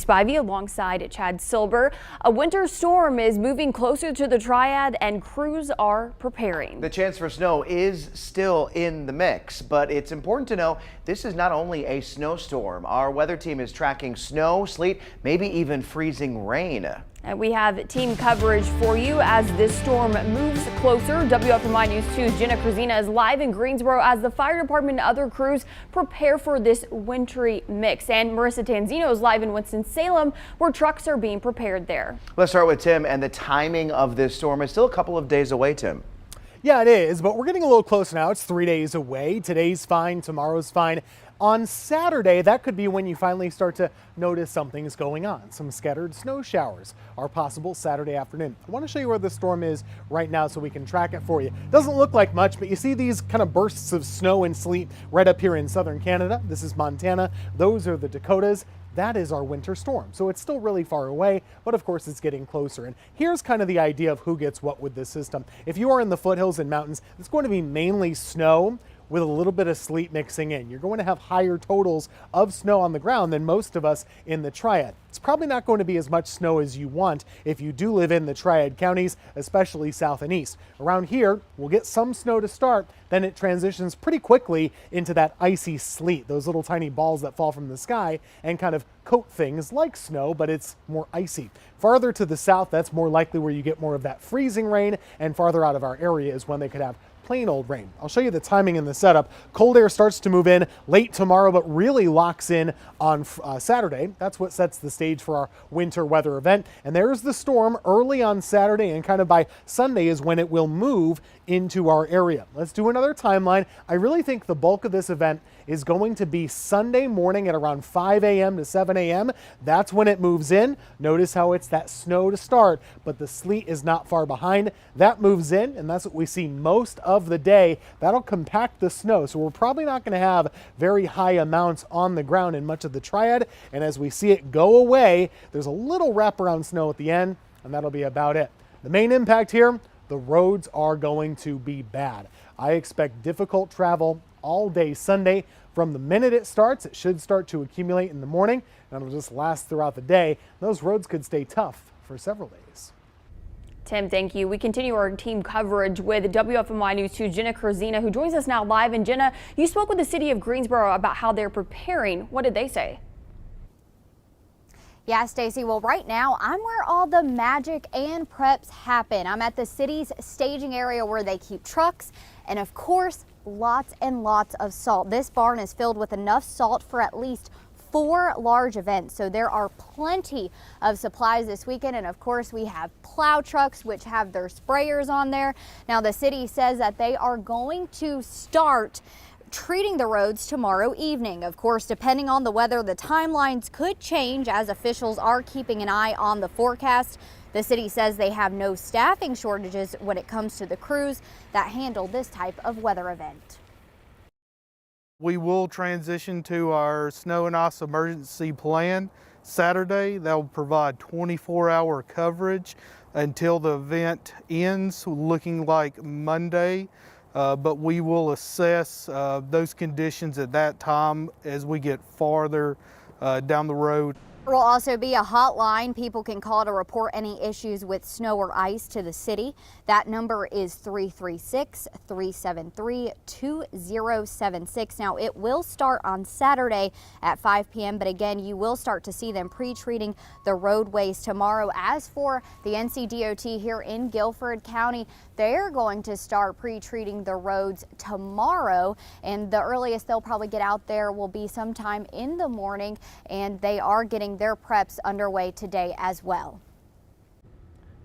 Spivey alongside Chad Silber. A winter storm is moving closer to the Triad and crews are preparing. The chance for snow is still in the mix, but it's important to know this is not only a snowstorm. Our weather team is tracking snow, sleet, maybe even freezing rain. And we have team coverage for you as this storm moves closer. WFMY News 2's Jenna Krasina is live in Greensboro as the fire department and other crews prepare for this wintry mix. And Marissa Tanzino is live in Winston-Salem where trucks are being prepared there. Let's start with Tim, and the timing of this storm is still a couple of days away, Tim. Yeah, it is, but we're getting a little closer now. It's 3 days away. Today's fine, tomorrow's fine. On Saturday, that could be when you finally start to notice something's going on. Some scattered snow showers are possible Saturday afternoon. I want to show you where the storm is right now so we can track it for you. Doesn't look like much, but you see these kind of bursts of snow and sleet right up here in southern Canada. This is Montana. Those are the Dakotas. That is our winter storm. So it's still really far away, but of course it's getting closer. And here's kind of the idea of who gets what with this system. If you are in the foothills and mountains, it's going to be mainly snow with a little bit of sleet mixing in. You're going to have higher totals of snow on the ground than most of us in the Triad. It's probably not going to be as much snow as you want if you do live in the Triad counties, especially south and east. Around here, we'll get some snow to start, then it transitions pretty quickly into that icy sleet, those little tiny balls that fall from the sky and kind of coat things like snow, but it's more icy. Farther to the south, that's more likely where you get more of that freezing rain, and farther out of our area is when they could have plain old rain. I'll show you the timing in the setup. Cold air starts to move in late tomorrow, but really locks in on Saturday. That's what sets the stage for our winter weather event. And there's the storm early on Saturday, and kind of by Sunday is when it will move into our area. Let's do another timeline. I really think the bulk of this event is going to be Sunday morning at around 5 a.m. to 7 a.m. That's when it moves in. Notice how it's that snow to start, but the sleet is not far behind. That moves in, and that's what we see most of the day. That'll compact the snow, so we're probably not going to have very high amounts on the ground in much of the Triad. And as we see it go away, there's a little wraparound snow at the end, and that'll be about it. The main impact here, the roads are going to be bad. I expect difficult travel all day Sunday. From the minute it starts, it should start to accumulate in the morning, and it'll just last throughout the day. Those roads could stay tough for several days. Tim, thank you. We continue our team coverage with WFMY News 2 Jenna Krasina, who joins us now live. And Jenna, you spoke with the city of Greensboro about how they're preparing. What did they say? Yeah, Stacy. Well, right now I'm where all the magic and preps happen. I'm at the city's staging area where they keep trucks and, of course, lots and lots of salt. This barn is filled with enough salt for at least 4 large events. So there are plenty of supplies this weekend. And of course, we have plow trucks, which have their sprayers on there. Now, the city says that they are going to start treating the roads tomorrow evening. Of course, depending on the weather, the timelines could change as officials are keeping an eye on the forecast. The city says they have no staffing shortages when it comes to the crews that handle this type of weather event. We will transition to our snow and ice emergency plan Saturday. That will provide 24-hour coverage until the event ends, looking like Monday. But we will assess those conditions at that time as we get farther down the road. There will also be a hotline people can call to report any issues with snow or ice to the city. That number is 336-373-2076. Now, it will start on Saturday at 5 p.m. But again, you will start to see them pre-treating the roadways tomorrow. As for the NCDOT here in Guilford County, they're going to start pre-treating the roads tomorrow, and the earliest they'll probably get out there will be sometime in the morning, and they are getting their preps underway today as well.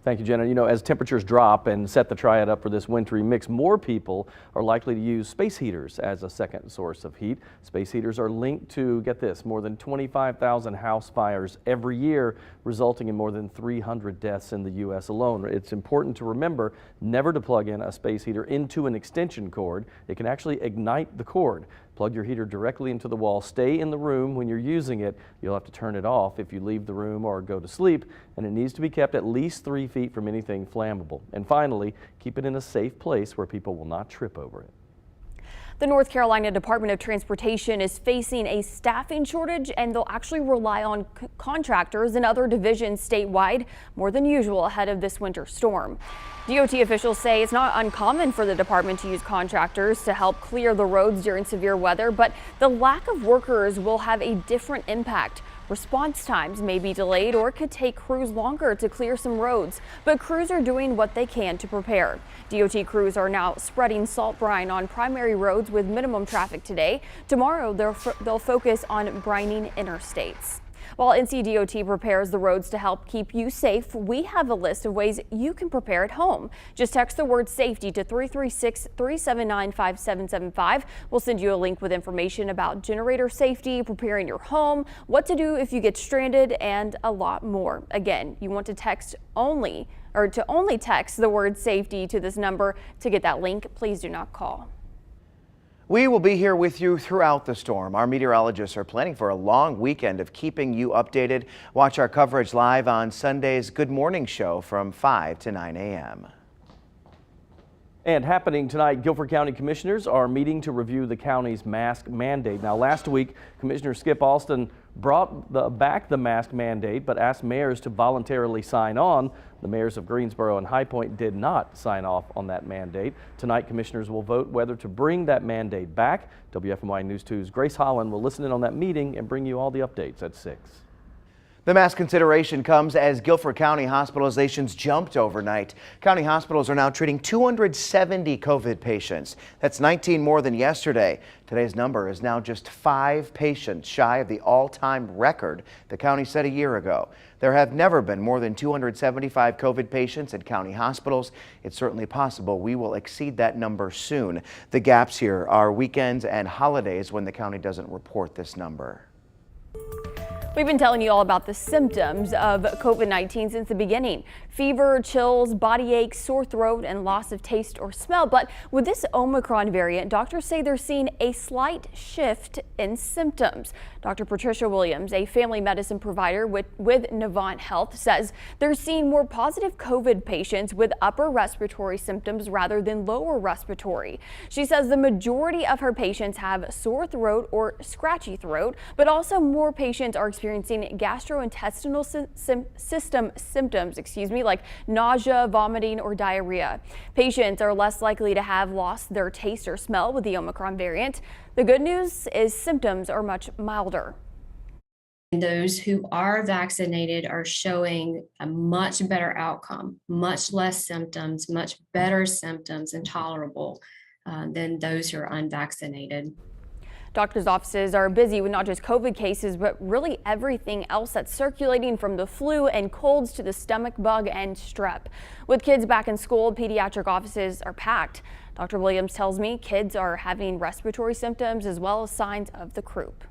Thank you, Jenna. You know, as temperatures drop and set the Triad up for this wintry mix, more people are likely to use space heaters as a second source of heat. Space heaters are linked to, get this, more than 25,000 house fires every year, resulting in more than 300 deaths in the U.S. alone. It's important to remember never to plug in a space heater into an extension cord. It can actually ignite the cord. Plug your heater directly into the wall. Stay in the room when you're using it. You'll have to turn it off if you leave the room or go to sleep, and it needs to be kept at least 3 feet from anything flammable. And finally, keep it in a safe place where people will not trip over it. The North Carolina Department of Transportation is facing a staffing shortage, and they'll actually rely on contractors and other divisions statewide more than usual ahead of this winter storm. DOT officials say it's not uncommon for the department to use contractors to help clear the roads during severe weather, but the lack of workers will have a different impact. Response times may be delayed or it could take crews longer to clear some roads, but crews are doing what they can to prepare. DOT crews are now spreading salt brine on primary roads with minimum traffic today. Tomorrow they'll focus on brining interstates. While NCDOT prepares the roads to help keep you safe, we have a list of ways you can prepare at home. Just text the word safety to 336-379-5775. We'll send you a link with information about generator safety, preparing your home, what to do if you get stranded, and a lot more. Again, you want to text only text the word safety to this number to get that link. Please do not call. We will be here with you throughout the storm. Our meteorologists are planning for a long weekend of keeping you updated. Watch our coverage live on Sunday's Good Morning Show from 5 to 9 a.m. And happening tonight, Guilford County Commissioners are meeting to review the county's mask mandate. Now, last week, Commissioner Skip Alston brought back the mask mandate, but asked mayors to voluntarily sign on. The mayors of Greensboro and High Point did not sign off on that mandate. Tonight, commissioners will vote whether to bring that mandate back. WFMY News 2's Grace Holland will listen in on that meeting and bring you all the updates at 6. The mask consideration comes as Guilford County hospitalizations jumped overnight. County hospitals are now treating 270 COVID patients. That's 19 more than yesterday. Today's number is now just 5 patients shy of the all-time record the county set a year ago. There have never been more than 275 COVID patients at county hospitals. It's certainly possible we will exceed that number soon. The gaps here are weekends and holidays when the county doesn't report this number. We've been telling you all about the symptoms of COVID-19 since the beginning. Fever, chills, body aches, sore throat, and loss of taste or smell. But with this Omicron variant, doctors say they're seeing a slight shift in symptoms. Dr. Patricia Williams, a family medicine provider with Novant Health, says they're seeing more positive COVID patients with upper respiratory symptoms rather than lower respiratory. She says the majority of her patients have sore throat or scratchy throat, but also more patients are experiencing gastrointestinal system symptoms, like nausea, vomiting, or diarrhea. Patients are less likely to have lost their taste or smell with the Omicron variant. The good news is symptoms are much milder. Those who are vaccinated are showing a much better outcome, much less symptoms, much better symptoms and tolerable than those who are unvaccinated. Doctors' offices are busy with not just COVID cases, but really everything else that's circulating, from the flu and colds to the stomach bug and strep. With kids back in school, pediatric offices are packed. Dr. Williams tells me kids are having respiratory symptoms as well as signs of the croup.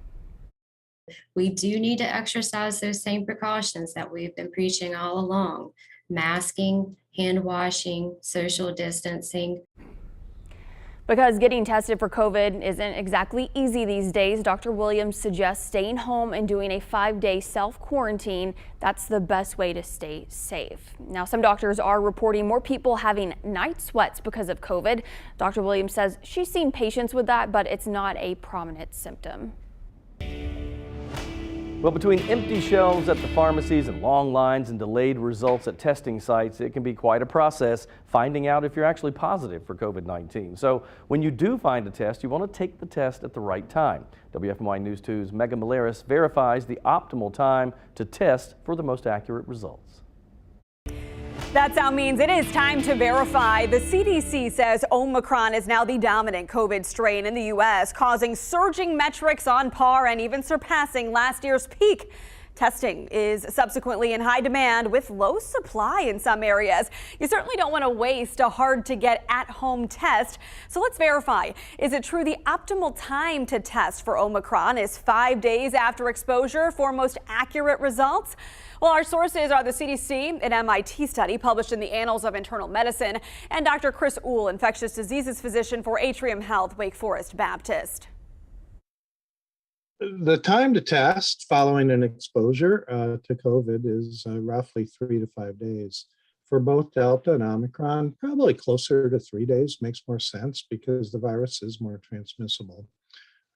We do need to exercise those same precautions that we've been preaching all along: masking, hand washing, social distancing. Because getting tested for COVID isn't exactly easy these days, Dr. Williams suggests staying home and doing a 5-day self-quarantine. That's the best way to stay safe. Now, some doctors are reporting more people having night sweats because of COVID. Dr. Williams says she's seen patients with that, but it's not a prominent symptom. Well, between empty shelves at the pharmacies and long lines and delayed results at testing sites, it can be quite a process finding out if you're actually positive for COVID-19. So when you do find a test, you want to take the test at the right time. WFMY News 2's Megan Malaris verifies the optimal time to test for the most accurate results. That sound means it is time to verify. The CDC says Omicron is now the dominant COVID strain in the U.S., causing surging metrics on par and even surpassing last year's peak. Testing is subsequently in high demand with low supply in some areas. You certainly don't want to waste a hard-to-get at-home test. So let's verify. Is it true the optimal time to test for Omicron is 5 days after exposure for most accurate results? Well, our sources are the CDC, an MIT study published in the Annals of Internal Medicine, and Dr. Chris Uhl, infectious diseases physician for Atrium Health, Wake Forest Baptist. The time to test following an exposure to COVID is roughly 3 to 5 days for both Delta and Omicron, probably closer to 3 days makes more sense because the virus is more transmissible.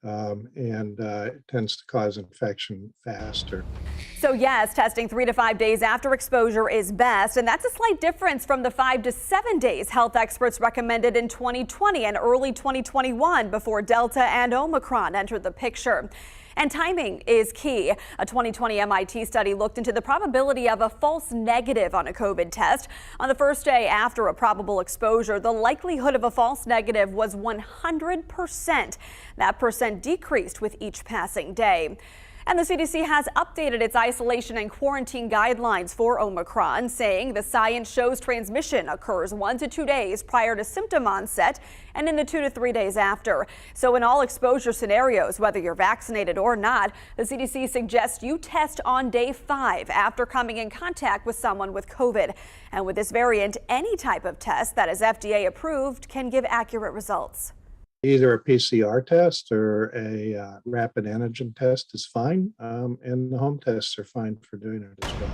It tends to cause infection faster. So yes, testing 3 to 5 days after exposure is best, and that's a slight difference from the 5 to 7 days health experts recommended in 2020 and early 2021 before Delta and Omicron entered the picture. And timing is key. A 2020 MIT study looked into the probability of a false negative on a COVID test. On the first day after a probable exposure, the likelihood of a false negative was 100%. That percent decreased with each passing day. And the CDC has updated its isolation and quarantine guidelines for Omicron, saying the science shows transmission occurs 1 to 2 days prior to symptom onset and in the 2 to 3 days after. So in all exposure scenarios, whether you're vaccinated or not, the CDC suggests you test on day 5 after coming in contact with someone with COVID. And with this variant, any type of test that is FDA approved can give accurate results. Either a PCR test or a rapid antigen test is fine, and the home tests are fine for doing it as well.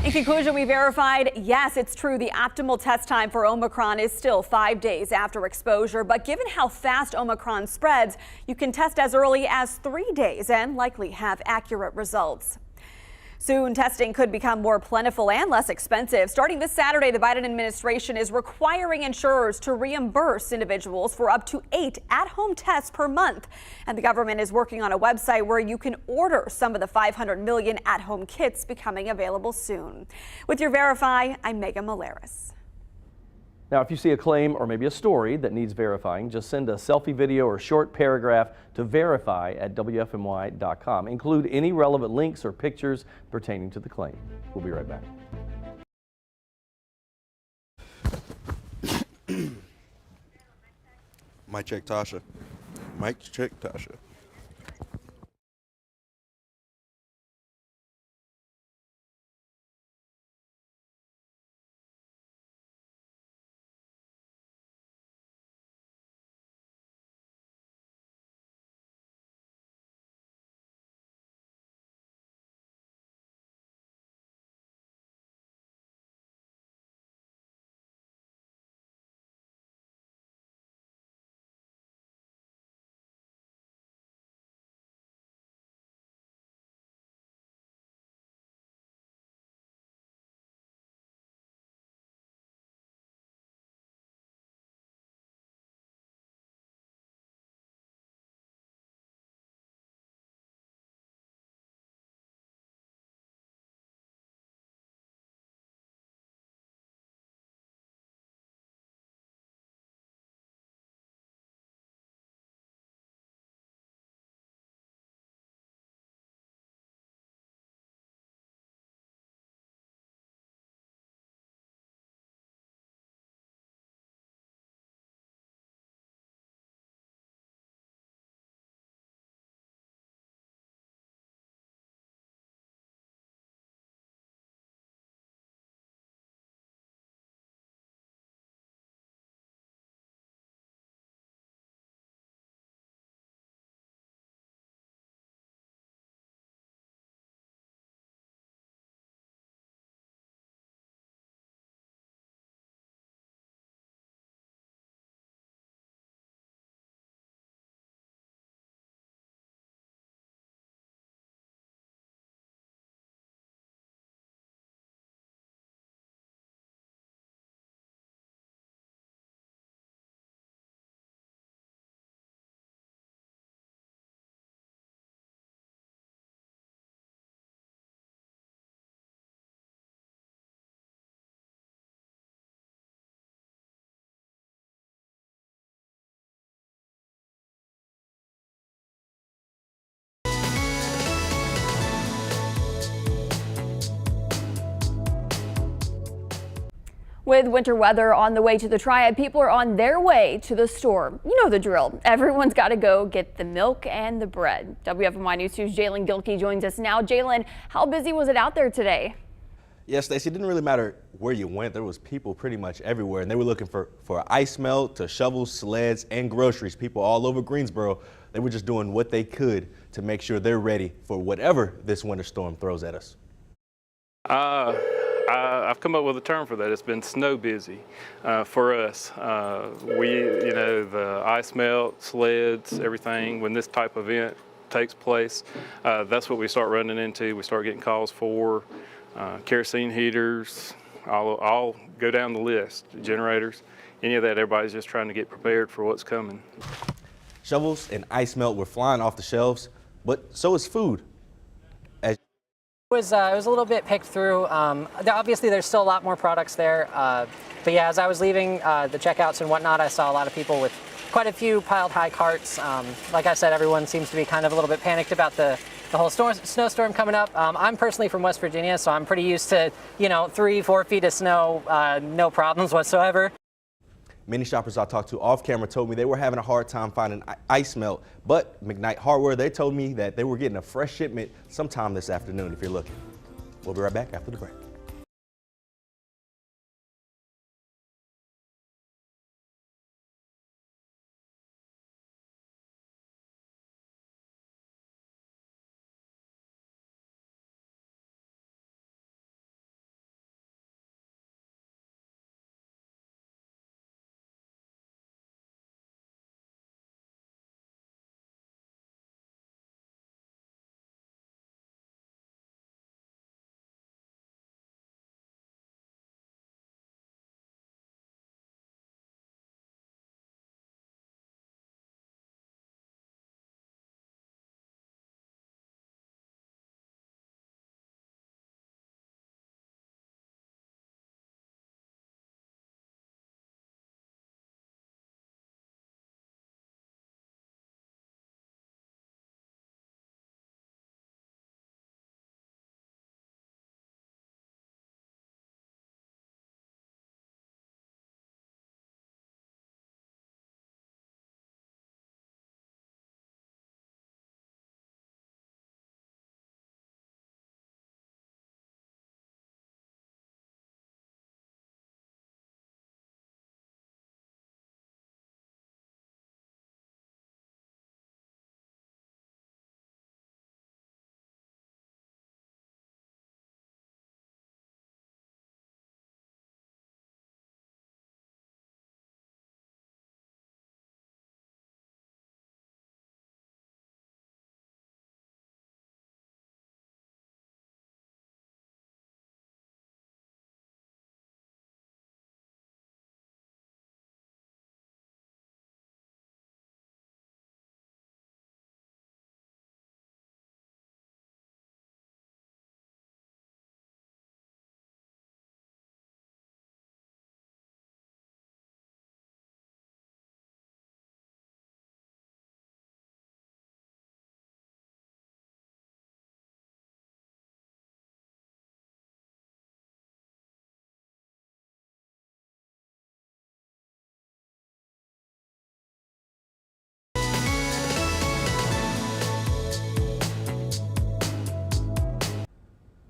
In conclusion, we verified, yes, it's true, the optimal test time for Omicron is still 5 days after exposure. But given how fast Omicron spreads, you can test as early as 3 days and likely have accurate results. Soon, testing could become more plentiful and less expensive. Starting this Saturday, the Biden administration is requiring insurers to reimburse individuals for up to 8 at-home tests per month. And the government is working on a website where you can order some of the 500 million at-home kits becoming available soon. With your Verify, I'm Megan Malaris. Now, if you see a claim or maybe a story that needs verifying, just send a selfie video or short paragraph to verify@WFMY.com. Include any relevant links or pictures pertaining to the claim. We'll be right back. Mic check, Tasha. Mic check, Tasha. With winter weather on the way to the Triad, people are on their way to the store. You know the drill. Everyone's got to go get the milk and the bread. WFMY News 2's Jalen Gilkey joins us now. Jalen, how busy was it out there today? Yeah, Stacey, it didn't really matter where you went. There was people pretty much everywhere, and they were looking for ice melt to shovels, sleds, and groceries. People all over Greensboro, they were just doing what they could to make sure they're ready for whatever this winter storm throws at us. I've come up with a term for that. It's been snow busy for us. The ice melt, sleds, everything, when this type of event takes place, that's what we start running into. We start getting calls for kerosene heaters, all go down the list, generators, any of that. Everybody's just trying to get prepared for what's coming. Shovels and ice melt were flying off the shelves, but so is food. It was a little bit picked through. Obviously, there's still a lot more products there. But yeah, as I was leaving the checkouts and whatnot, I saw a lot of people with quite a few piled high carts. Like I said, everyone seems to be kind of a little bit panicked about the whole snowstorm coming up. I'm personally from West Virginia, so I'm pretty used to, 3-4 feet of snow, no problems whatsoever. Many shoppers I talked to off camera told me they were having a hard time finding ice melt, but McKnight Hardware, they told me that they were getting a fresh shipment sometime this afternoon if you're looking. We'll be right back after the break.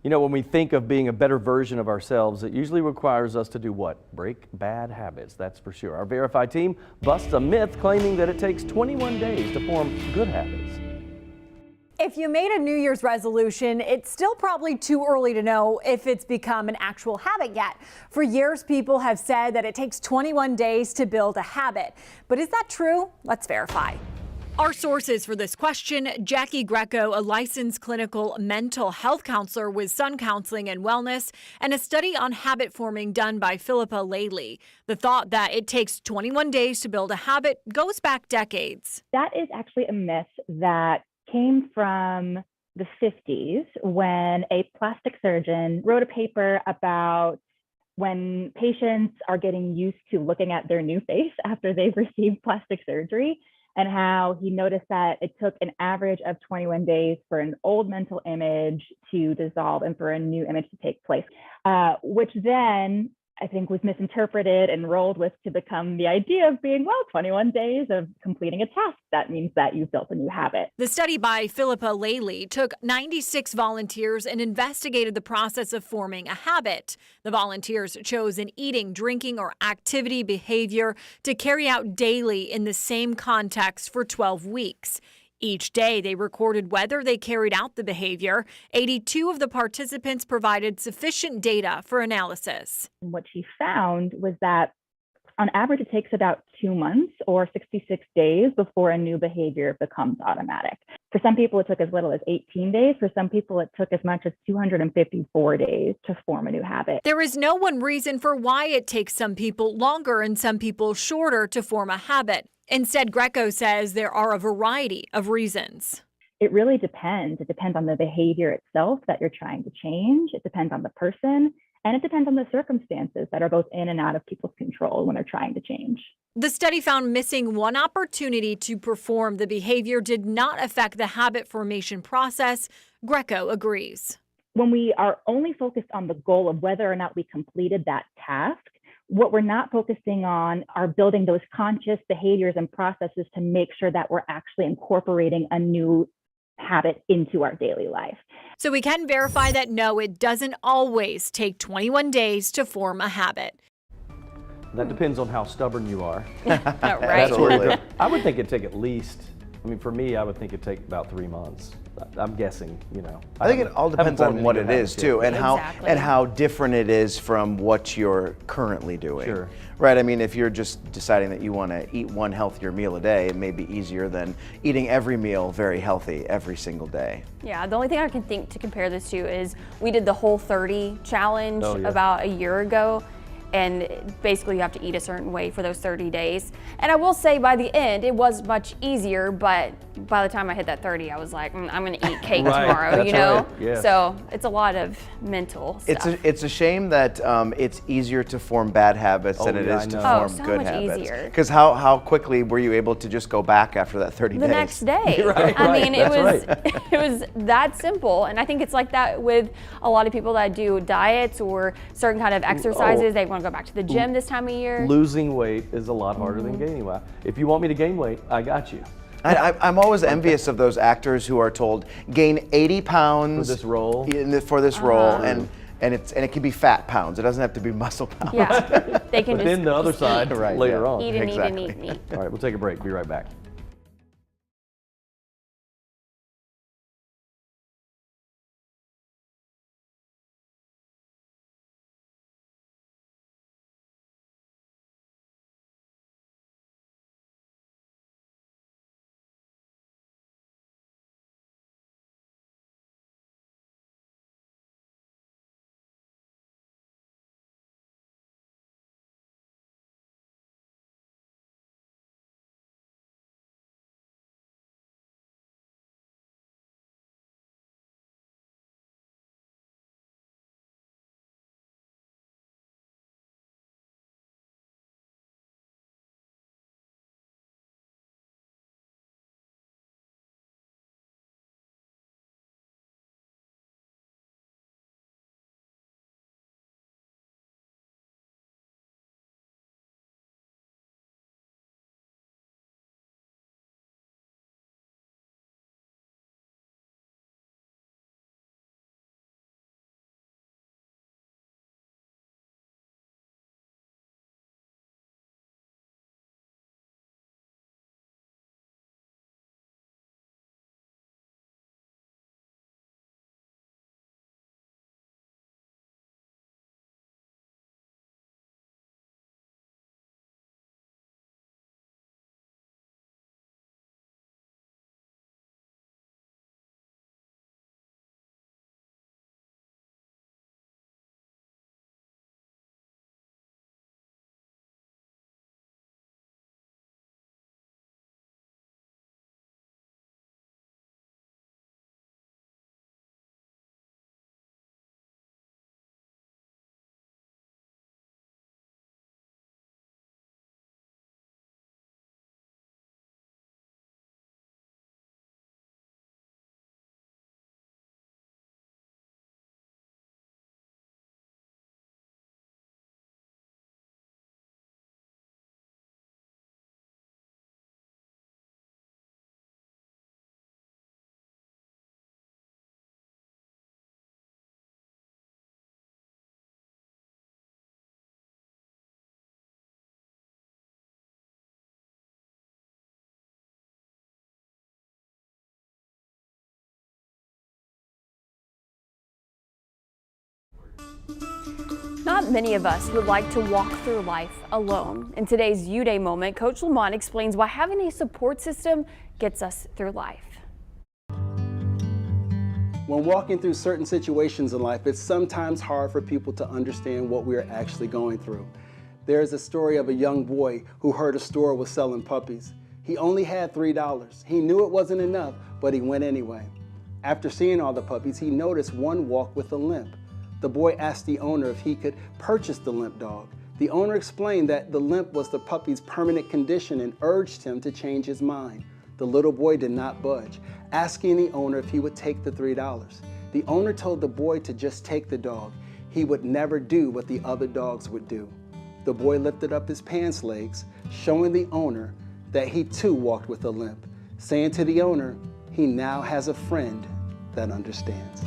When we think of being a better version of ourselves, it usually requires us to do what? Break bad habits, that's for sure. Our Verify team busts a myth claiming that it takes 21 days to form good habits. If you made a New Year's resolution, it's still probably too early to know if it's become an actual habit yet. For years, people have said that it takes 21 days to build a habit. But is that true? Let's verify. Our sources for this question: Jackie Greco, a licensed clinical mental health counselor with Sun Counseling and Wellness, and a study on habit forming done by Philippa Laley. The thought that it takes 21 days to build a habit goes back decades. That is actually a myth that came from the 50s when a plastic surgeon wrote a paper about when patients are getting used to looking at their new face after they've received plastic surgery, and how he noticed that it took an average of 21 days for an old mental image to dissolve and for a new image to take place, which then I think was misinterpreted and rolled with to become the idea of being, 21 days of completing a task. That means that you've built a new habit. The study by Philippa Laley took 96 volunteers and investigated the process of forming a habit. The volunteers chose an eating, drinking, or activity behavior to carry out daily in the same context for 12 weeks. Each day, they recorded whether they carried out the behavior. 82 of the participants provided sufficient data for analysis. What she found was that on average, it takes about 2 months or 66 days before a new behavior becomes automatic. For some people, it took as little as 18 days. For some people, it took as much as 254 days to form a new habit. There is no one reason for why it takes some people longer and some people shorter to form a habit. Instead, Greco says there are a variety of reasons. It really depends. It depends on the behavior itself that you're trying to change. It depends on the person. And it depends on the circumstances that are both in and out of people's control when they're trying to change. The study found missing one opportunity to perform the behavior did not affect the habit formation process. Greco agrees. When we are only focused on the goal of whether or not we completed that task, what we're not focusing on are building those conscious behaviors and processes to make sure that we're actually incorporating a new habit into our daily life. So we can verify that no, it doesn't always take 21 days to form a habit. That depends on how stubborn you are. Right. I would think it'd take at least, I mean, for me, I would think it'd take about 3 months. I'm guessing, you know. I think it all depends on what it is too, and how different it is from what you're currently doing. Sure. Right. I mean, if you're just deciding that you want to eat one healthier meal a day, it may be easier than eating every meal very healthy every single day. Yeah, the only thing I can think to compare this to is we did the Whole30 challenge about a year ago. And basically you have to eat a certain way for those 30 days. And I will say by the end, it was much easier, but by the time I hit that 30, I was like, I'm gonna eat cake tomorrow, you know? Yes. So it's a lot of mental stuff. It's a shame that it's easier to form bad habits than it is to form good habits. Because how quickly were you able to just go back after that 30 days? The next day. I mean, it was that simple. And I think it's like that with a lot of people that do diets or certain kind of exercises. They want to go back to the gym this time of year. Losing weight is a lot harder than gaining weight. If you want me to gain weight, I got you. I'm always envious of those actors who are told gain 80 pounds for this role. And it can be fat pounds. It doesn't have to be muscle pounds. Yeah, they can but just then the other side later on. Eat and eat and eat and eat. All right, we'll take a break. Be right back. Not many of us would like to walk through life alone. In today's U Day moment, Coach Lamont explains why having a support system gets us through life. When walking through certain situations in life, it's sometimes hard for people to understand what we are actually going through. There is a story of a young boy who heard a store was selling puppies. He only had $3. He knew it wasn't enough, but he went anyway. After seeing all the puppies, he noticed one walked with a limp. The boy asked the owner if he could purchase the limp dog. The owner explained that the limp was the puppy's permanent condition and urged him to change his mind. The little boy did not budge, asking the owner if he would take the $3. The owner told the boy to just take the dog. He would never do what the other dogs would do. The boy lifted up his pants legs, showing the owner that he too walked with a limp, saying to the owner, he now has a friend that understands.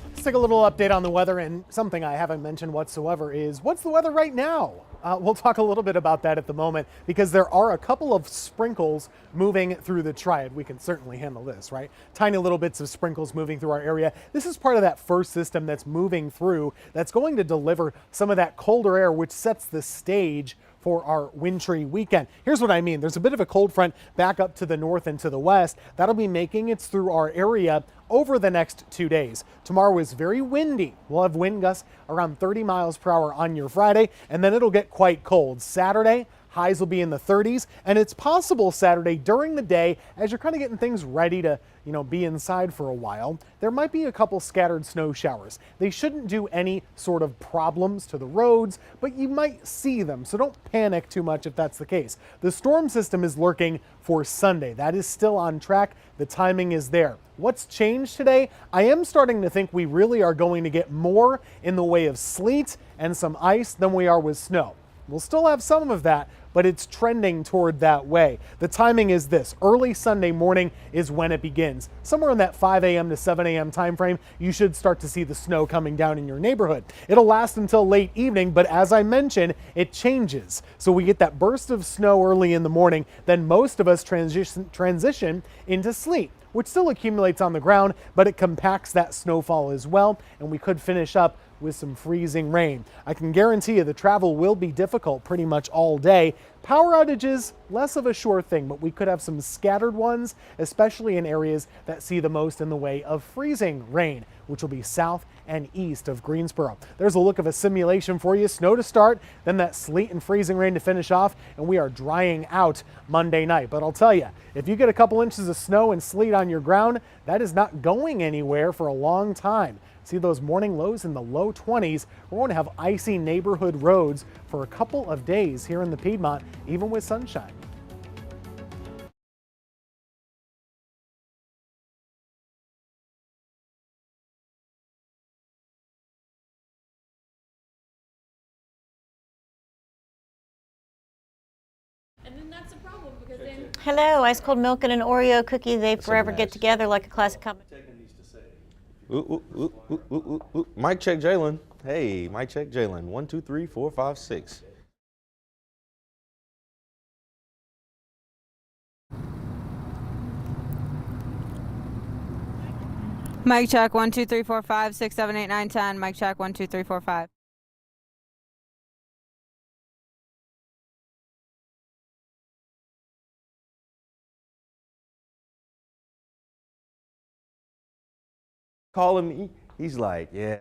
Let's take a little update on the weather, and something I haven't mentioned whatsoever is what's the weather right now? We'll talk a little bit about that at the moment because there are a couple of sprinkles moving through the triad. We can certainly handle this, right? Tiny little bits of sprinkles moving through our area. This is part of that first system that's moving through that's going to deliver some of that colder air, which sets the stage for our wintry weekend. Here's what I mean. There's a bit of a cold front back up to the north and to the west. That'll be making its through our area over the next 2 days. Tomorrow is very windy. We'll have wind gusts around 30 miles per hour on your Friday, and then it'll get quite cold. Saturday, highs will be in the 30s, and it's possible Saturday during the day as you're kind of getting things ready to, be inside for a while, there might be a couple scattered snow showers. They shouldn't do any sort of problems to the roads, but you might see them, so don't panic too much if that's the case. The storm system is lurking for Sunday. That is still on track. The timing is there. What's changed today? I am starting to think we really are going to get more in the way of sleet and some ice than we are with snow. We'll still have some of that, but it's trending toward that way. The timing is this. Early Sunday morning is when it begins. Somewhere in that 5 a.m. to 7 a.m. time frame, you should start to see the snow coming down in your neighborhood. It'll last until late evening, but as I mentioned, it changes. So we get that burst of snow early in the morning, then most of us transition into sleet, which still accumulates on the ground, but it compacts that snowfall as well, and we could finish up with some freezing rain. I can guarantee you the travel will be difficult pretty much all day. Power outages, less of a sure thing, but we could have some scattered ones, especially in areas that see the most in the way of freezing rain, which will be south and east of Greensboro. There's a look of a simulation for you. Snow to start, then that sleet and freezing rain to finish off, and we are drying out Monday night. But I'll tell you, if you get a couple inches of snow and sleet on your ground, that is not going anywhere for a long time. See those morning lows in the low 20s. We're going to have icy neighborhood roads for a couple of days here in the Piedmont, even with sunshine. And then that's a problem because then... Hello, ice cold milk and an Oreo cookie. They forever get together like a classic comedy. Mic check, Jalen. Hey, mic check, Jalen. 1, 2, 3, 4, 5, 6. Mic check 1, 2, 3, 4, 5, 6, 7, 8, 9, 10. Mic check 1, 2, 3, 4, 5. Calling me. He's like, yeah.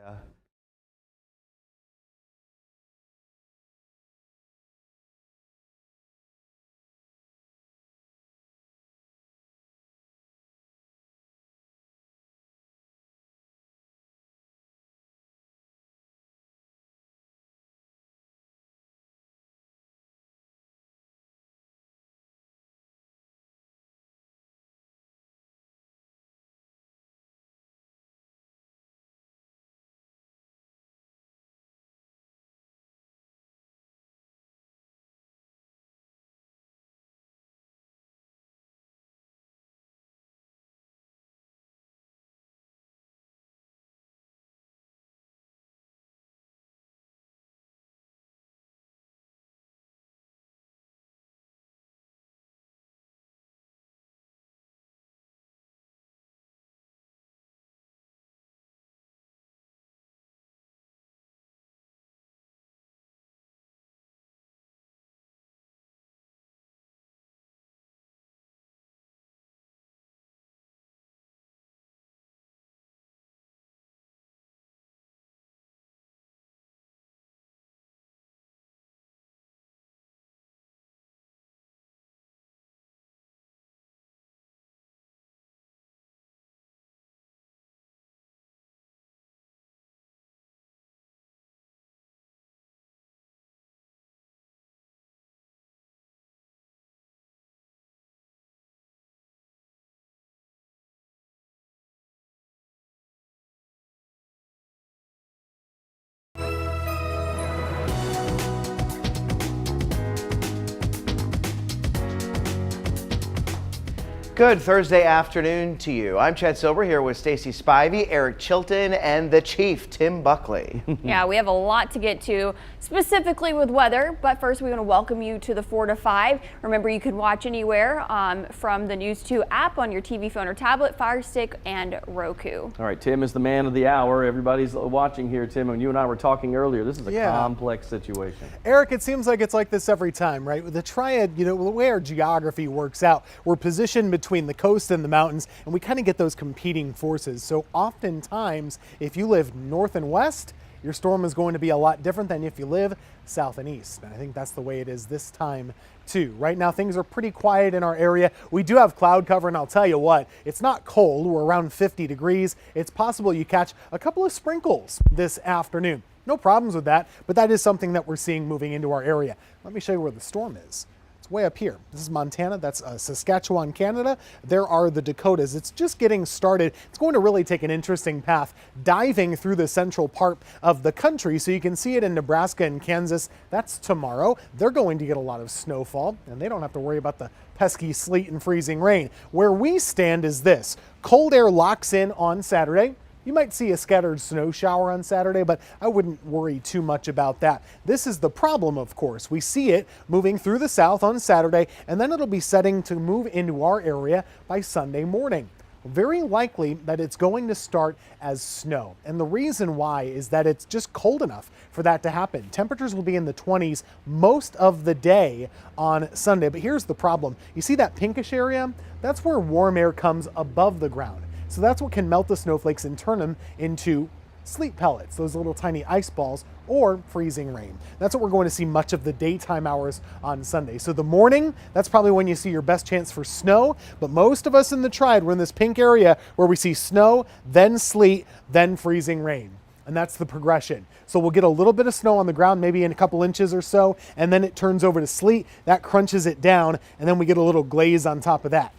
Good Thursday afternoon to you. I'm Chad Silver here with Stacy Spivey, Eric Chilton, and the Chief, Tim Buckley. Yeah, we have a lot to get to, specifically with weather, but first we want to welcome you to the 4 to 5. Remember, you can watch anywhere from the News 2 app on your TV, phone, or tablet, Fire Stick, and Roku. All right, Tim is the man of the hour. Everybody's watching here, Tim, and you and I were talking earlier. This is a complex situation. Eric, it seems like it's like this every time, right? With the triad, the way our geography works out, we're positioned between the coast and the mountains, and we kind of get those competing forces. So oftentimes, if you live north and west, your storm is going to be a lot different than if you live south and east. And I think that's the way it is this time too. Right now, things are pretty quiet in our area. We do have cloud cover, and I'll tell you what, it's not cold. We're around 50 degrees. It's possible you catch a couple of sprinkles this afternoon. No problems with that, but that is something that we're seeing moving into our area. Let me show you where the storm is. It's way up here. This is Montana. That's Saskatchewan, Canada. There are the Dakotas. It's just getting started. It's going to really take an interesting path, diving through the central part of the country. So you can see it in Nebraska and Kansas. That's tomorrow. They're going to get a lot of snowfall, and they don't have to worry about the pesky sleet and freezing rain. Where we stand is this. Cold air locks in on Saturday. You might see a scattered snow shower on Saturday, but I wouldn't worry too much about that. This is the problem, of course. We see it moving through the south on Saturday, and then it'll be setting to move into our area by Sunday morning. Very likely that it's going to start as snow. And the reason why is that it's just cold enough for that to happen. Temperatures will be in the 20s most of the day on Sunday. But here's the problem. You see that pinkish area? That's where warm air comes above the ground. So that's what can melt the snowflakes and turn them into sleet pellets, those little tiny ice balls, or freezing rain. That's what we're going to see much of the daytime hours on Sunday. So the morning, that's probably when you see your best chance for snow, but most of us in the Triad, we're in this pink area where we see snow, then sleet, then freezing rain. And that's the progression. So we'll get a little bit of snow on the ground, maybe in a couple inches or so, and then it turns over to sleet, that crunches it down, and then we get a little glaze on top of that.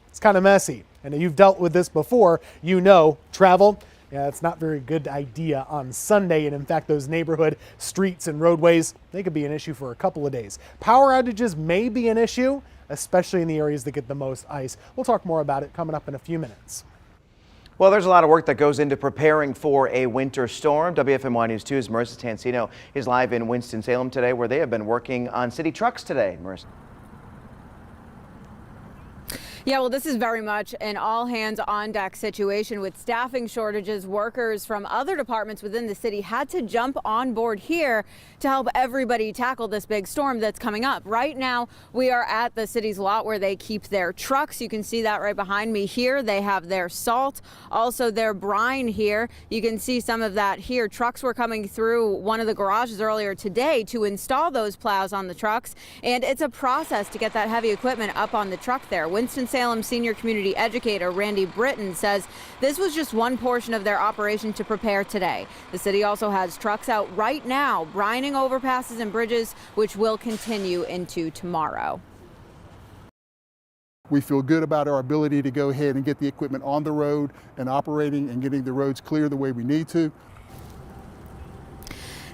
It's kind of messy. And you've dealt with this before, travel, it's not a very good idea on Sunday. And in fact, those neighborhood streets and roadways, they could be an issue for a couple of days. Power outages may be an issue, especially in the areas that get the most ice. We'll talk more about it coming up in a few minutes. Well, there's a lot of work that goes into preparing for a winter storm. WFMY News 2's Marissa Tansino is live in Winston-Salem today, where they have been working on city trucks today. Marissa. Yeah, well, this is very much an all hands on deck situation with staffing shortages. Workers from other departments within the city had to jump on board here to help everybody tackle this big storm that's coming up. Right now, we are at the city's lot where they keep their trucks. You can see that right behind me here. They have their salt, also their brine here. You can see some of that here. Trucks were coming through one of the garages earlier today to install those plows on the trucks. And it's a process to get that heavy equipment up on the truck there. Winston-Salem senior community educator Randy Britton says this was just one portion of their operation to prepare today. The city also has trucks out right now brining overpasses and bridges, which will continue into tomorrow. We feel good about our ability to go ahead and get the equipment on the road and operating and getting the roads clear the way we need to.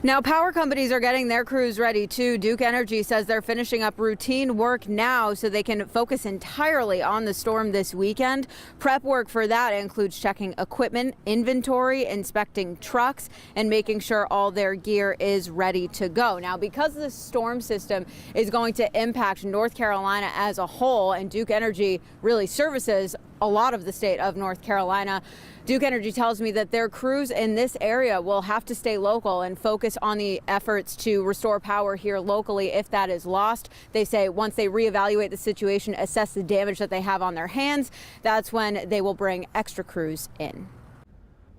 Now, power companies are getting their crews ready too. Duke Energy says they're finishing up routine work now so they can focus entirely on the storm this weekend. Prep work for that includes checking equipment, inventory, inspecting trucks, and making sure all their gear is ready to go. Now, because this storm system is going to impact North Carolina as a whole, and Duke Energy really services a lot of the state of North Carolina, Duke Energy tells me that their crews in this area will have to stay local and focus on the efforts to restore power here locally if that is lost. They say once they reevaluate the situation, assess the damage that they have on their hands, that's when they will bring extra crews in.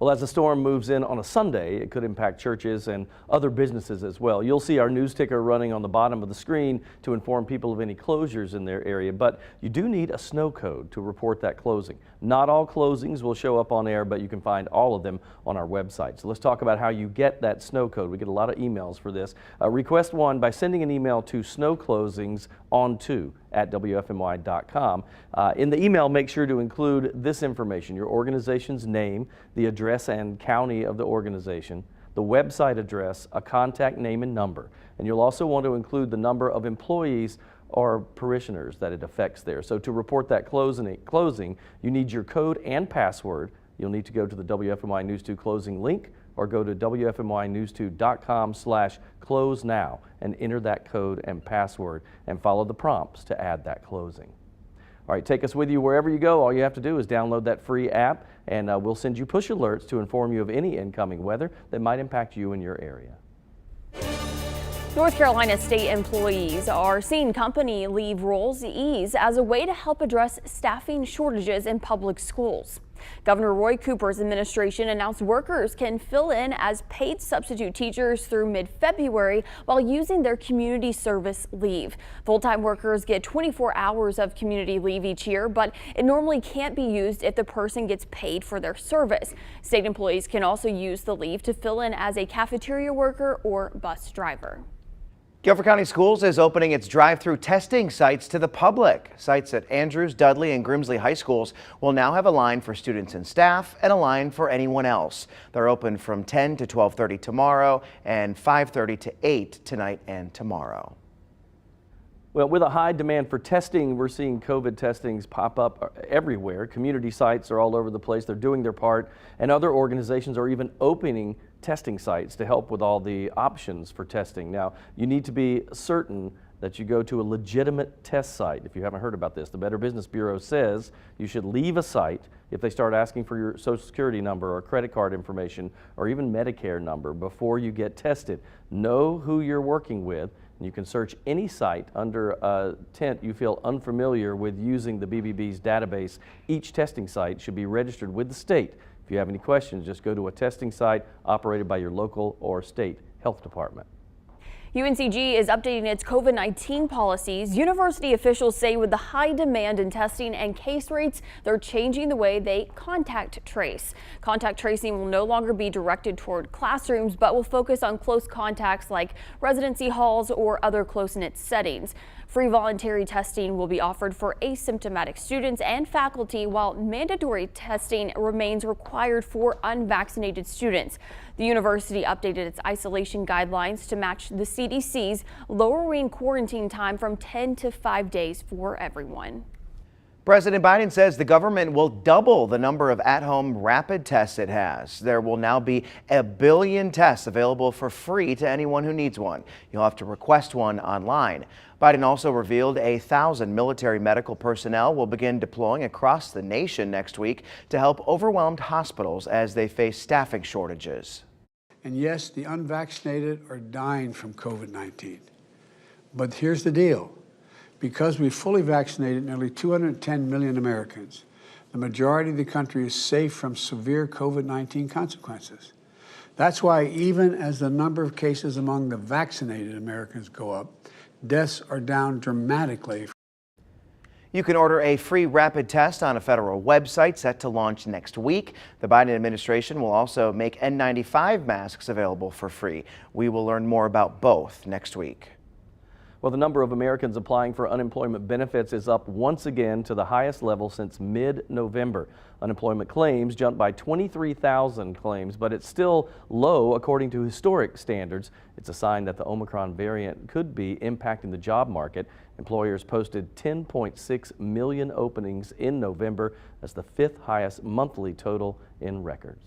Well, as the storm moves in on a Sunday, it could impact churches and other businesses as well. You'll see our news ticker running on the bottom of the screen to inform people of any closures in their area, but you do need a snow code to report that closing. Not all closings will show up on air, but you can find all of them on our website. So let's talk about how you get that snow code. We get a lot of emails for this. Request one by sending an email to snowclosingsonto@wfmy.com. In the email, make sure to include this information: your organization's name, the address and county of the organization, the website address, a contact name and number. And you'll also want to include the number of employees or parishioners that it affects there. So to report that closing, you need your code and password. You'll need to go to the WFMY News 2 closing link or go to WFMYnews2.com/close now and enter that code and password and follow the prompts to add that closing. All right, take us with you wherever you go. All you have to do is download that free app, and we'll send you push alerts to inform you of any incoming weather that might impact you in your area. North Carolina state employees are seeing company leave rules ease as a way to help address staffing shortages in public schools. Governor Roy Cooper's administration announced workers can fill in as paid substitute teachers through mid-February while using their community service leave. Full-time workers get 24 hours of community leave each year, but it normally can't be used if the person gets paid for their service. State employees can also use the leave to fill in as a cafeteria worker or bus driver. Guilford County Schools is opening its drive-through testing sites to the public. Sites at Andrews, Dudley, and Grimsley High Schools will now have a line for students and staff and a line for anyone else. They're open from 10 to 12:30 tomorrow and 5:30 to 8 tonight and tomorrow. Well, with a high demand for testing, we're seeing COVID testings pop up everywhere. Community sites are all over the place. They're doing their part, and other organizations are even opening testing sites to help with all the options for testing. Now, you need to be certain that you go to a legitimate test site. If you haven't heard about this, the Better Business Bureau says you should leave a site if they start asking for your Social Security number or credit card information or even Medicare number before you get tested. Know who you're working with. You can search any site under a tent you feel unfamiliar with using the BBB's database. Each testing site should be registered with the state. If you have any questions, just go to a testing site operated by your local or state health department. UNCG is updating its COVID-19 policies. University officials say with the high demand in testing and case rates, they're changing the way they contact trace. Contact tracing will no longer be directed toward classrooms, but will focus on close contacts like residency halls or other close-knit settings. Free voluntary testing will be offered for asymptomatic students and faculty, while mandatory testing remains required for unvaccinated students. The university updated its isolation guidelines to match the CDC's, lowering quarantine time from 10 to 5 days for everyone. President Biden says the government will double the number of at-home rapid tests it has. There will now be 1 billion tests available for free to anyone who needs one. You'll have to request one online. Biden also revealed 1,000 military medical personnel will begin deploying across the nation next week to help overwhelmed hospitals as they face staffing shortages. And yes, the unvaccinated are dying from COVID-19. But here's the deal. Because we fully vaccinated nearly 210 million Americans, the majority of the country is safe from severe COVID-19 consequences. That's why even as the number of cases among the vaccinated Americans go up, deaths are down dramatically. You can order a free rapid test on a federal website set to launch next week. The Biden administration will also make N95 masks available for free. We will learn more about both next week. Well, the number of Americans applying for unemployment benefits is up once again to the highest level since mid-November. Unemployment claims jumped by 23,000 claims, but it's still low according to historic standards. It's a sign that the Omicron variant could be impacting the job market. Employers posted 10.6 million openings in November. That's the 5th highest monthly total in records.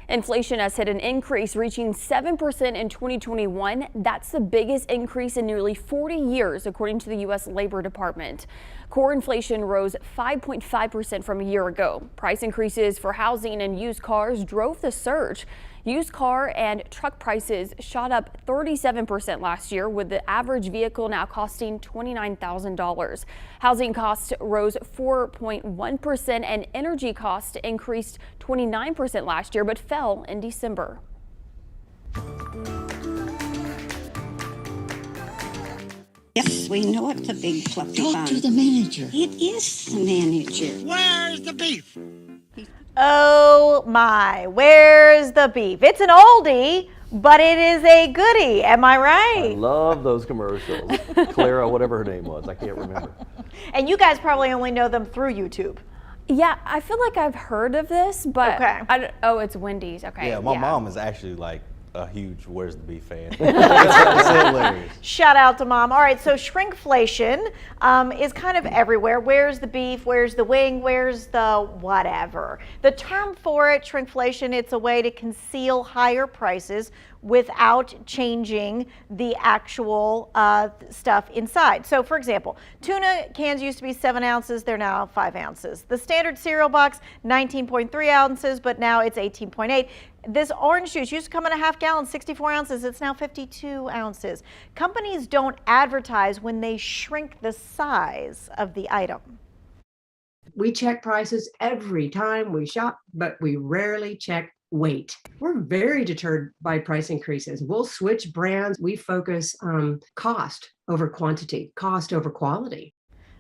Inflation has hit an increase, reaching 7% in 2021. That's the biggest increase in nearly 40 years, according to the U.S. Labor Department. Core inflation rose 5.5% from a year ago. Price increases for housing and used cars drove the surge. Used car and truck prices shot up 37% last year, with the average vehicle now costing $29,000. Housing costs rose 4.1% and energy costs increased 29% last year, but fell in December. Yes, we know it's a big fluffy Talk bun. to the manager. It is the manager. Where's the beef? Oh my, where's the beef? It's an oldie, but it is a goodie. Am I right? I love those commercials. Clara, whatever her name was, I can't remember. And you guys probably only know them through YouTube. Yeah, I feel like I've heard of this, but okay. oh, it's Wendy's. Okay. Yeah, my mom is actually like a huge Where's the Beef fan. It's hilarious. Shout out to Mom. All right, so shrinkflation is kind of everywhere. Where's the beef? Where's the wing? Where's the whatever? The term for it, shrinkflation, it's a way to conceal higher prices without changing the actual stuff inside. So for example, tuna cans used to be 7 ounces, they're now 5 ounces. The standard cereal box, 19.3 ounces, but now it's 18.8. This orange juice used to come in a half gallon, 64 ounces, it's now 52 ounces. Companies don't advertise when they shrink the size of the item. We check prices every time we shop, but we rarely check weight. We're very deterred by price increases. We'll switch brands. We focus on cost over quantity, cost over quality.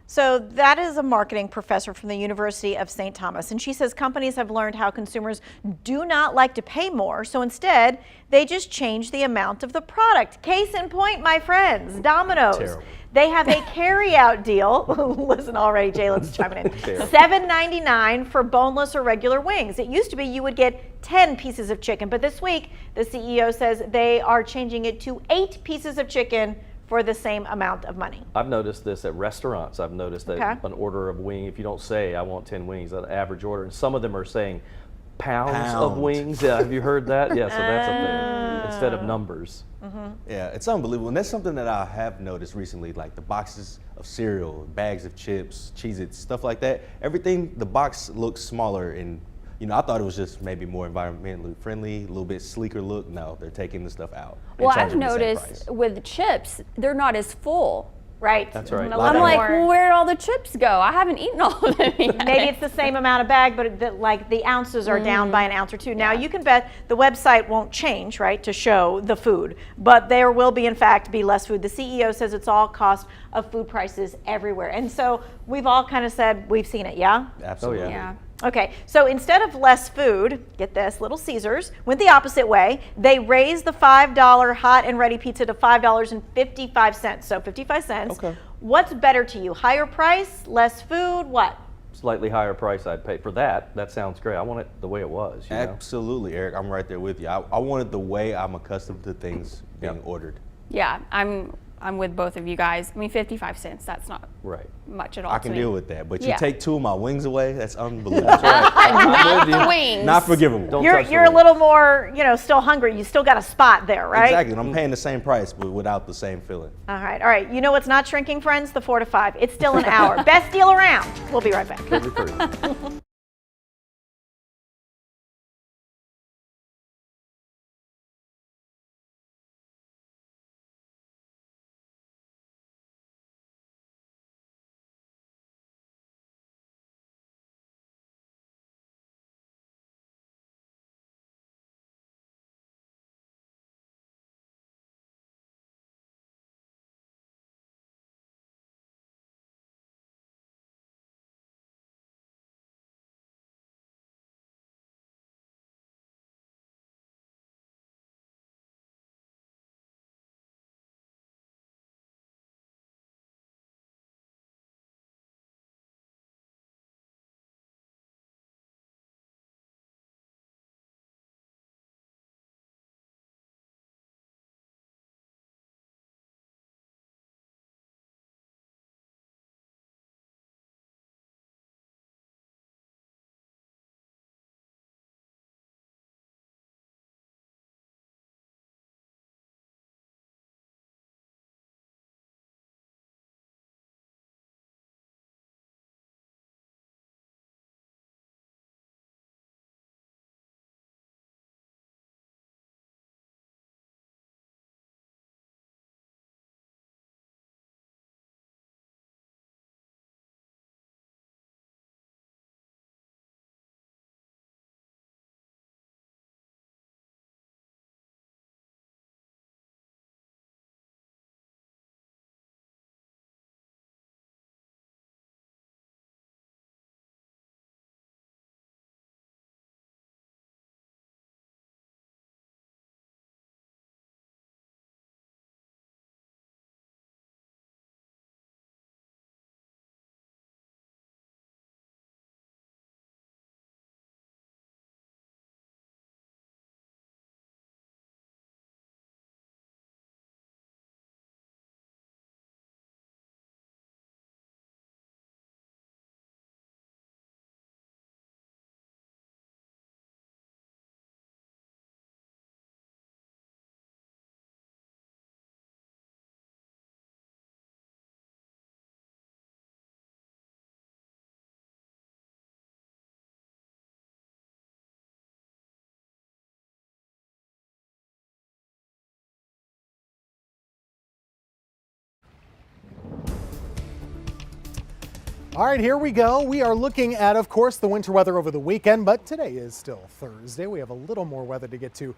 So that is a marketing professor from the University of St. Thomas, and she says companies have learned how consumers do not like to pay more, so instead they just change the amount of the product. Case in point, my friends, Domino's. Terrible. They have a carry-out deal. Listen already, Jalen's chiming in. $7.99 for boneless or regular wings. It used to be you would get 10 pieces of chicken, but this week the CEO says they are changing it to 8 pieces of chicken for the same amount of money. I've noticed this at restaurants. I've noticed that an order of wing, if you don't say I want 10 wings, an average order, and some of them are saying pounds of wings. Yeah, have you heard that? Yeah, so that's a thing instead of numbers. Yeah, it's unbelievable. And that's something that I have noticed recently, like the boxes of cereal, bags of chips, Cheez-Its, stuff like that. Everything, the box looks smaller, and you know, I thought it was just maybe more environmentally friendly, a little bit sleeker look. No, they're taking the stuff out. Well, I've noticed with chips, they're not as full. Right. That's right. I'm like, well, where'd all the chips go? I haven't eaten all of them yet. Maybe it's the same amount of bag, but the ounces are down by an ounce or two. Now, you can bet the website won't change, right, to show the food, but there will be, in fact, be less food. The CEO says it's all cost of food prices everywhere. And so we've all kind of said we've seen it, yeah? Absolutely. Yeah. Okay, so instead of less food, get this, Little Caesars went the opposite way. They raised the $5 hot and ready pizza to $5.55, so 55 cents. Okay. What's better to you, higher price, less food, what? Slightly higher price I'd pay for that. That sounds great. I want it the way it was. You know? Absolutely, Eric. I'm right there with you. I want it the way I'm accustomed to things being ordered. Yeah, I'm with both of you guys. I mean, 55 cents, that's not much at all. I can deal with that, but you Yeah. take 2 of my wings away, that's unbelievable. Not the wings. Not forgivable. You're a little more, still hungry. You still got a spot there, right? Exactly, and I'm paying the same price, but without the same feeling. All right. You know what's not shrinking, friends? The 4 to 5. It's still an hour. Best deal around. We'll be right back. All right, here we go. We are looking at, of course, the winter weather over the weekend, but today is still Thursday. We have a little more weather to get to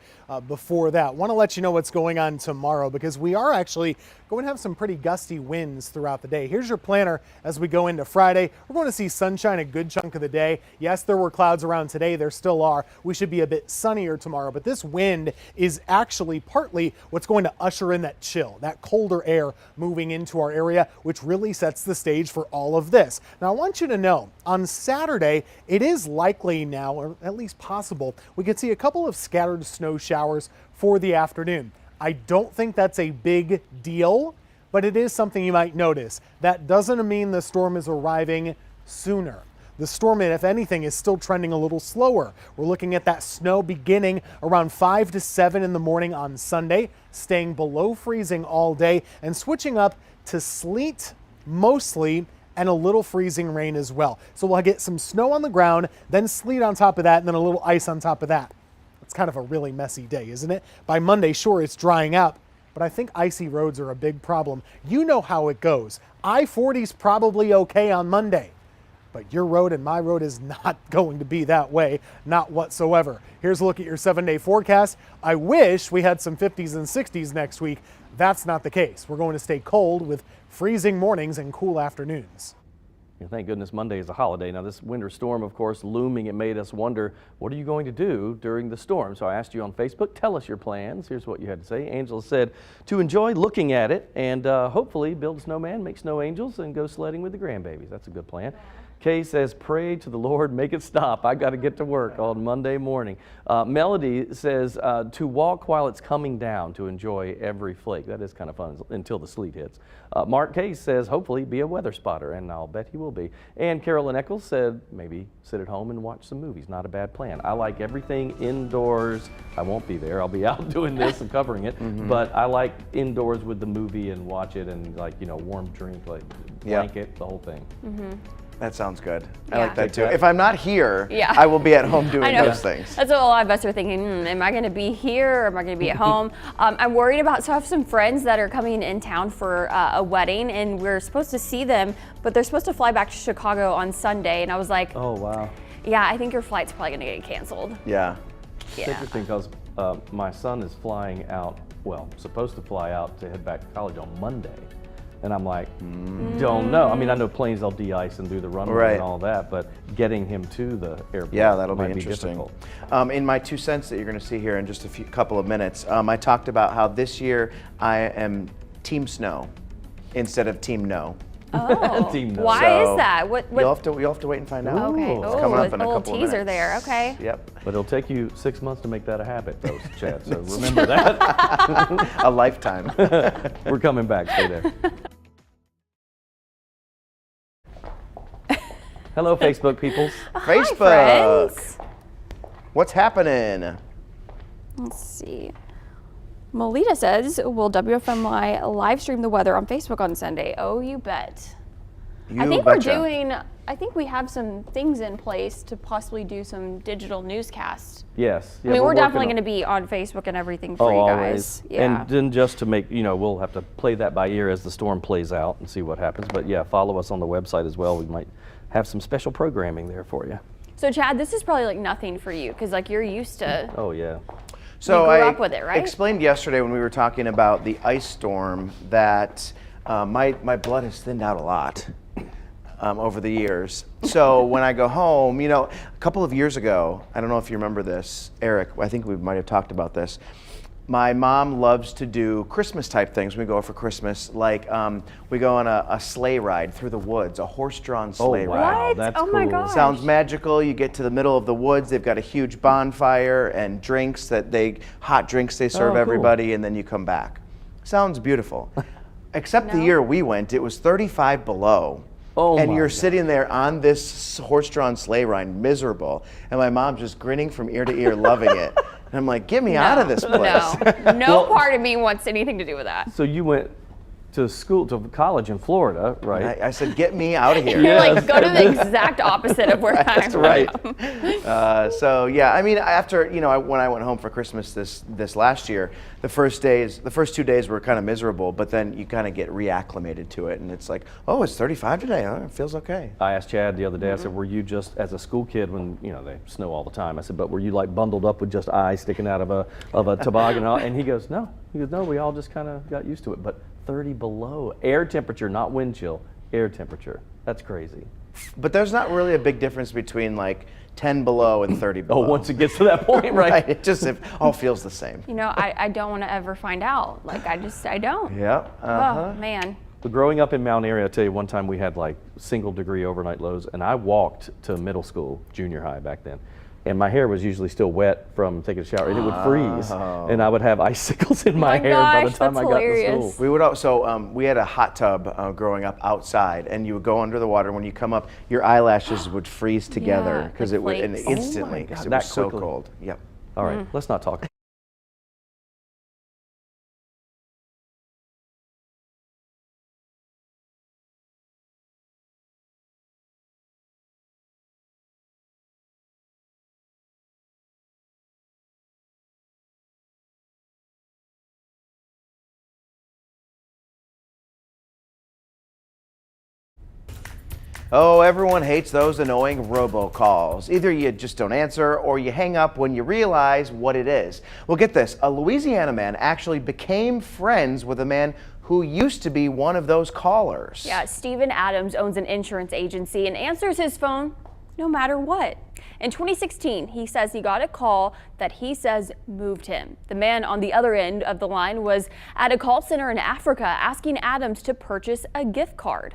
before that. Want to let you know what's going on tomorrow because we are actually going to have some pretty gusty winds throughout the day. Here's your planner as we go into Friday. We're going to see sunshine a good chunk of the day. Yes, there were clouds around today. There still are. We should be a bit sunnier tomorrow, but this wind is actually partly what's going to usher in that chill, that colder air moving into our area, which really sets the stage for all of this. Now, I want you to know, on Saturday, it is likely now, or at least possible, we could see a couple of scattered snow showers for the afternoon. I don't think that's a big deal, but it is something you might notice. That doesn't mean the storm is arriving sooner. The storm, if anything, is still trending a little slower. We're looking at that snow beginning around 5 to 7 in the morning on Sunday, staying below freezing all day, and switching up to sleet mostly and a little freezing rain as well. So we'll get some snow on the ground, then sleet on top of that, and then a little ice on top of that. It's kind of a really messy day, isn't it? By Monday, sure, it's drying up, but I think icy roads are a big problem. You know how it goes. I-40's probably okay on Monday, but your road and my road is not going to be that way, not whatsoever. Here's a look at your 7-day forecast. I wish we had some 50s and 60s next week. That's not the case. We're going to stay cold with freezing mornings and cool afternoons. And thank goodness Monday is a holiday. Now this winter storm, of course, looming, it made us wonder, what are you going to do during the storm? So I asked you on Facebook, tell us your plans. Here's what you had to say. Angela said to enjoy looking at it and hopefully build a snowman, make snow angels, and go sledding with the grandbabies. That's a good plan. Kay says, pray to the Lord, make it stop. I got to get to work on Monday morning. Melody says to walk while it's coming down to enjoy every flake. That is kind of fun until the sleet hits. Mark Case says, hopefully be a weather spotter, and I'll bet he will be. And Carolyn Eccles said, maybe sit at home and watch some movies. Not a bad plan. I like everything indoors. I won't be there. I'll be out doing this and covering it. But I like indoors with the movie and watch it and like, you know, warm drink, like blanket, the whole thing. That sounds good. I like that too. If I'm not here, Yeah. I will be at home doing those things. That's what a lot of us are thinking. Am I going to be here or am I going to be at home? I'm worried about, so I have some friends that are coming in town for a wedding and we're supposed to see them, but they're supposed to fly back to Chicago on Sunday. And I was like, oh, wow. Yeah, I think your flight's probably going to get canceled. Yeah. It's interesting because my son is flying out, well, supposed to fly out to head back to college on Monday. And I'm like, don't know. I mean, I know planes, they'll de-ice and do the runway and all that, but getting him to the airport that'll might be interesting. difficult. In my 2 cents that you're going to see here in just a couple of minutes, I talked about how this year I am Team Snow instead of Team No. Oh, Team No. why is that? What? You'll have to wait and find out. Okay. It's coming up in a little couple of teaser minutes. there. Okay. Yep. But it'll take you 6 months to make that a habit, though, Chad. So remember that. A lifetime. We're coming back. Stay there. Hello, Facebook peoples. Facebook. Hi, friends. What's happening? Let's see. Melita says, will WFMY live stream the weather on Facebook on Sunday? Oh, you bet. I think I think we have some things in place to possibly do some digital newscasts. Yes. I mean, we're definitely going to be on Facebook and everything for you guys. Always. And then just to make, you know, we'll have to play that by ear as the storm plays out and see what happens. But yeah, follow us on the website as well. We might have some special programming there for you. So Chad, this is probably like nothing for you because like you're used to. Oh yeah. So you grew up with it, right? I explained yesterday when we were talking about the ice storm that my blood has thinned out a lot over the years. So when I go home, you know, a couple of years ago, I don't know if you remember this, Eric, I think we might have talked about this. My mom loves to do Christmas type things. We go for Christmas, like we go on a sleigh ride through the woods, a horse-drawn sleigh ride. What? That's oh my cool. gosh. Sounds magical. You get to the middle of the woods. They've got a huge bonfire and drinks hot drinks they serve cool. everybody, and then you come back. Sounds beautiful. Except the year we went, it was 35 below. Oh and my you're God. sitting there on this horse-drawn sleigh ride, miserable. And my mom's just grinning from ear to ear, loving it. And I'm like, get me out of this place. No part of me wants anything to do with that. So you went to school, to college in Florida, right? I said, get me out of here. You're like, go to the exact opposit of where That's I'm right. from. So yeah, I mean, after, you know, when I went home for Christmas this last year, the first 2 days were kind of miserable, but then you kind of get reacclimated to it, and it's like, oh, it's 35 today. Oh, it feels okay. I asked Chad the other day, I said, were you just, as a school kid, when, you know, they snow all the time, I said, but were you like bundled up with just eyes sticking out of a toboggan? And he goes, no. He goes, no, we all just kind of got used to it. But 30 below, air temperature, not wind chill, air temperature. That's crazy. But there's not really a big difference between like 10 below and 30 below. Oh, once it gets to that point, right? It just all feels the same. You know, I don't want to ever find out. Like, I don't. Yeah. Oh, man. But growing up in Mount Airy, I tell you, one time we had like single-degree overnight lows, and I walked to middle school, junior high back then, and my hair was usually still wet from taking a shower, and it would freeze, and I would have icicles in my hair by the time I got to school. We would also, we had a hot tub growing up outside, and you would go under the water. When you come up, your eyelashes would freeze together because it would, and instantly, because it was so cold. Yep. All right, let's not talk. Oh, everyone hates those annoying robocalls. Either you just don't answer or you hang up when you realize what it is. Well, get this, a Louisiana man actually became friends with a man who used to be one of those callers. Yeah, Stephen Adams owns an insurance agency and answers his phone no matter what. In 2016, he says he got a call that he says moved him. The man on the other end of the line was at a call center in Africa asking Adams to purchase a gift card.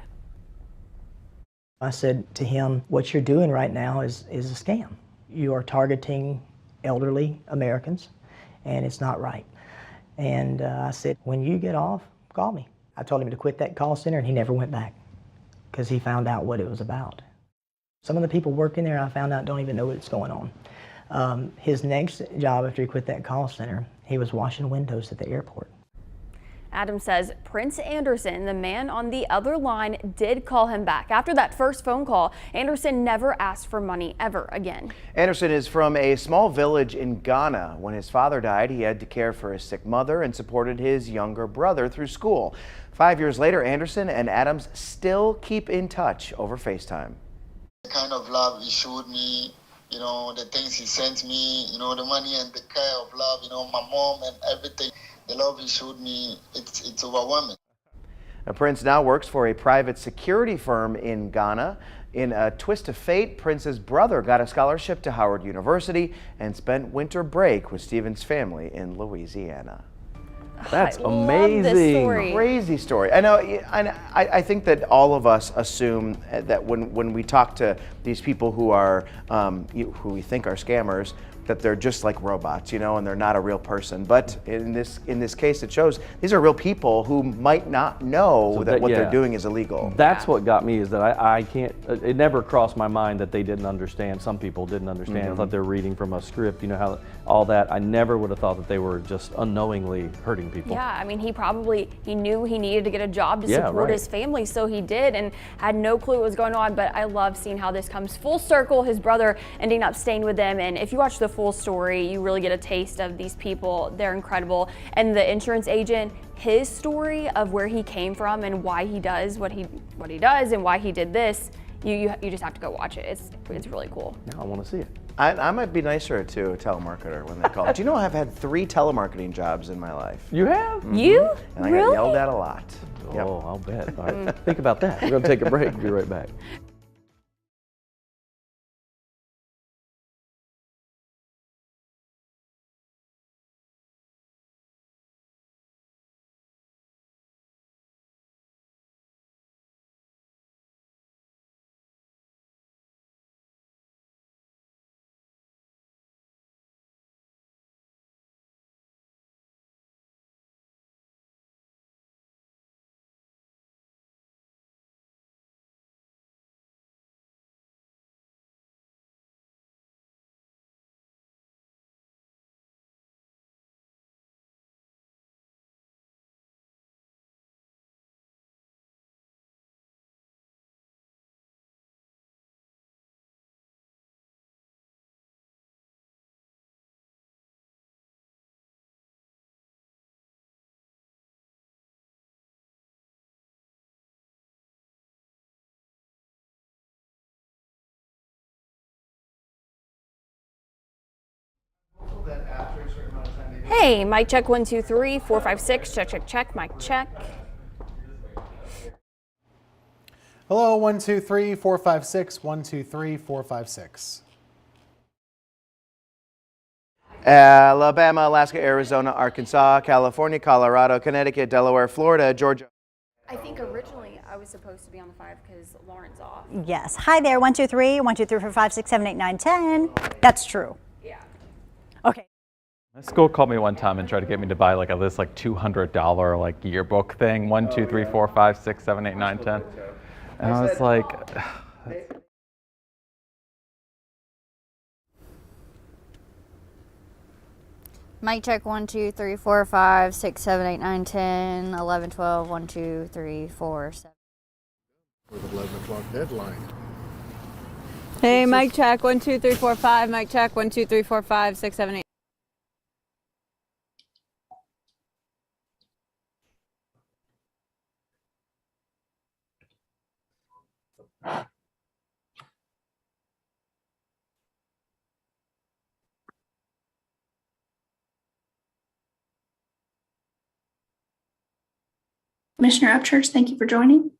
I said to him, what you're doing right now is a scam. You are targeting elderly Americans, and it's not right. And I said, when you get off, call me. I told him to quit that call center, and he never went back because he found out what it was about. Some of the people working there, I found out, don't even know what's going on. His next job after he quit that call center, he was washing windows at the airport. Adams says Prince Anderson, the man on the other line, did call him back. After that first phone call, Anderson never asked for money ever again. Anderson is from a small village in Ghana. When his father died, he had to care for his sick mother and supported his younger brother through school. 5 years later, Anderson and Adams still keep in touch over FaceTime. The kind of love he showed me, you know, the things he sent me, you know, the money and the care of love, you know, my mom and everything. The love he showed me, it's overwhelming. Prince now works for a private security firm in Ghana. In a twist of fate, Prince's brother got a scholarship to Howard University and spent winter break with Stephen's family in Louisiana. That's I love amazing. this story. Crazy story. I know. I think that all of us assume that when we talk to these people who are who we think are scammers, that they're just like robots, you know, and they're not a real person. But in this case, it shows these are real people who might not know that what they're doing is illegal. That's what got me, is that I can't, it never crossed my mind that they didn't understand. Some people didn't understand. I thought they were reading from a script, you know, how all that. I never would have thought that they were just unknowingly hurting people. Yeah, I mean, he knew he needed to get a job to support his family, so he did, and had no clue what was going on. But I love seeing how this comes full circle, his brother ending up staying with them. And if you watch the full story, you really get a taste of these people. They're incredible. And the insurance agent, his story of where he came from and why he does what he does and why he did this, you just have to go watch it. It's really cool. Now I want to see it. I might be nicer to a telemarketer when they call. Do you know I've had 3 telemarketing jobs in my life? You have? You? And I got yelled at a lot. Oh, I'll bet. All right, think about that. We're going to take a break. Be right back. Hey, mic check 1 2 3 4 5 6. Check, check, check. Mic check. Hello, 1 2 3 4 5 6 1 2 3 4 5 6. Alabama, Alaska, Arizona, Arkansas, California, Colorado, Connecticut, Delaware, Florida, Georgia. I think originally I was supposed to be on the 5 because Lauren's off. Yes. Hi there. 1 2 3 1 2 3 4 5 6 7 8 9 10. That's true. Yeah. Okay. My school called me one time and tried to get me to buy like this like $200 like yearbook thing. 1 2 3 4 5 6 7 8 9 10. And I was like. Mic check 1 2 3 4 5 6 7 8 9 10 11 12 1 2 3 4 7. With 11 o'clock deadline. Hey, mic check 1 2 3 4 5. Mic check 1 2 3 4 5 6 7 8. Commissioner Upchurch, thank you for joining.